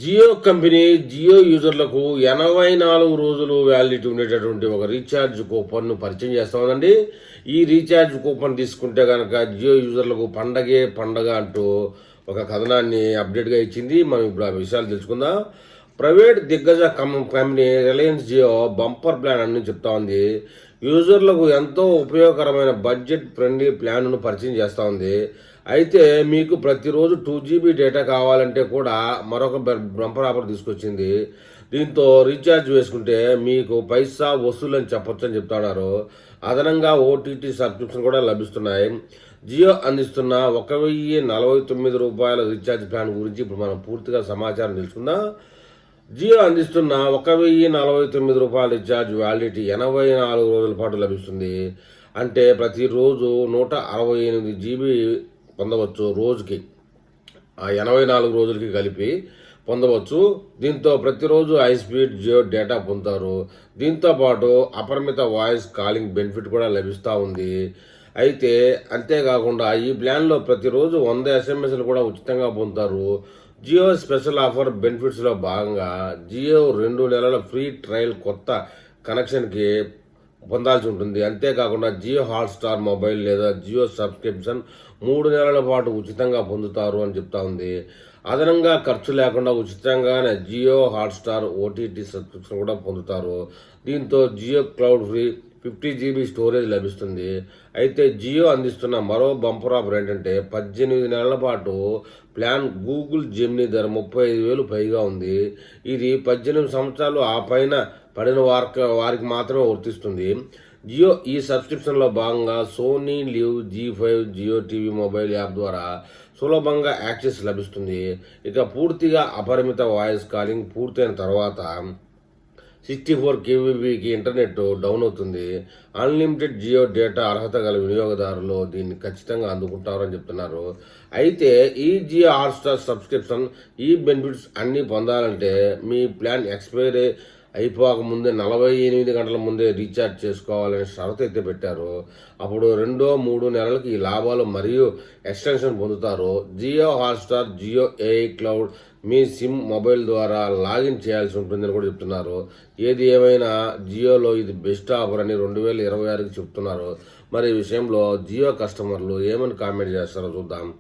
Jio company Jio యూజర్లకు 84 రోజులు validity ఉండేటటువంటి ఒక రీఛార్జ్ కూపన్ను పరిచయం చేస్తామండి. ఈ రీఛార్జ్ కూపన్ తీసుకుంటే కనుక జియో యూజర్లకు పండగే పండగ అంటూ ఒక కథనాన్ని అప్డేట్గా ఇచ్చింది. మనం ఇప్పుడు ఆ విషయాలు తెలుసుకుందాం. ప్రైవేట్ దిగ్గజ company Reliance Jio bumper plan అని చెప్తా ఉంది. యూజర్లకు ఎంతో ఉపయోగకరమైన బడ్జెట్ ఫ్రెండ్లీ ప్లాన్ను పరిచయం చేస్తూ ఉంది. అయితే మీకు ప్రతిరోజు 2 GB డేటా కావాలంటే కూడా మరొక బంపర్ ఆఫర్ తీసుకొచ్చింది. దీంతో రీఛార్జ్ వేసుకుంటే మీకు పైసా వసూలు అని చెప్పొచ్చు అని చెప్తున్నారు. అదనంగా ఓటీటీ సబ్స్క్రిప్షన్ కూడా లభిస్తున్నాయి. జియో అందిస్తున్న 1049 రీఛార్జ్ ప్లాన్ గురించి ఇప్పుడు మనం పూర్తిగా సమాచారం తెలుసుకుందాం. జియో అందిస్తున్న 1049 రీఛార్జ్ వ్యాలిడిటీ 84 రోజుల పాటు లభిస్తుంది. అంటే ప్రతిరోజు 168 GB పొందవచ్చు. రోజుకి ఆ 84 రోజులకి కలిపి పొందవచ్చు. దీంతో ప్రతిరోజు హై స్పీడ్ జియో డేటా పొందుతారు. దీంతో పాటు అపరిమిత వాయిస్ కాలింగ్ బెనిఫిట్ కూడా లభిస్తూ ఉంది. అయితే అంతేకాకుండా ఈ ప్లాన్లో ప్రతిరోజు 100 SMS కూడా ఉచితంగా పొందుతారు. జియో స్పెషల్ ఆఫర్ బెనిఫిట్స్లో భాగంగా జియో 2 నెలల ఫ్రీ ట్రయల్ కొత్త కనెక్షన్కి పొందాల్సి ఉంటుంది. అంతేకాకుండా జియో హాట్స్టార్ మొబైల్ లేదా జియో సబ్స్క్రిప్షన్ 3 నెలల పాటు ఉచితంగా పొందుతారు అని చెప్తా ఉంది. అదనంగా ఖర్చు లేకుండా ఉచితంగానే జియో హాట్స్టార్ ఓటీటీ సబ్స్క్రిప్షన్ కూడా పొందుతారు. దీంతో Jio cloud free 50 GB storage లభిస్తుంది. అయితే జియో అందిస్తున్న మరో బంపర్ ఆఫర్ ఏంటంటే 18 నెలల పాటు ప్లాన్ గూగుల్ జెమినీ ధర 35,000 పైగా ఉంది. ఇది 18 సంవత్సరాలు ఆ పైన పడిన వారికి మాత్రమే వర్తిస్తుంది. జియో ఈ సబ్స్క్రిప్షన్లో భాగంగా Sony LIV G5 Jio TV mobile app ద్వారా సులభంగా యాక్సెస్ లభిస్తుంది. ఇక పూర్తిగా అపరిమిత వాయిస్ కాలింగ్ పూర్తయిన తర్వాత 64 KBకి ఇంటర్నెట్ డౌన్ అవుతుంది. అన్లిమిటెడ్ జియో డేటా అర్హత గల వినియోగదారులు దీన్ని ఖచ్చితంగా అందుకుంటారని చెప్తున్నారు. అయితే ఈ జియో హాట్స్టార్ సబ్స్క్రిప్షన్ ఈ బెనిఫిట్స్ అన్నీ పొందాలంటే మీ ప్లాన్ ఎక్స్పైరీ అయిపోక ముందే 48 గంటల ముందే రీఛార్జ్ చేసుకోవాలని షరతు అయితే పెట్టారు. అప్పుడు 2-3 నెలలకి ఈ లాభాలు మరియు ఎక్స్టెన్షన్ పొందుతారు. జియో హాట్స్టార్ జియో ఏఐ క్లౌడ్ మీ సిమ్ మొబైల్ ద్వారా లాగిన్ చేయాల్సి ఉంటుందని కూడా చెప్తున్నారు. ఏది ఏమైనా జియోలో ఇది బెస్ట్ ఆఫర్ అని 2026కి చెప్తున్నారు. మరి ఈ విషయంలో జియో కస్టమర్లు ఏమని కామెంట్ చేస్తారో చూద్దాం.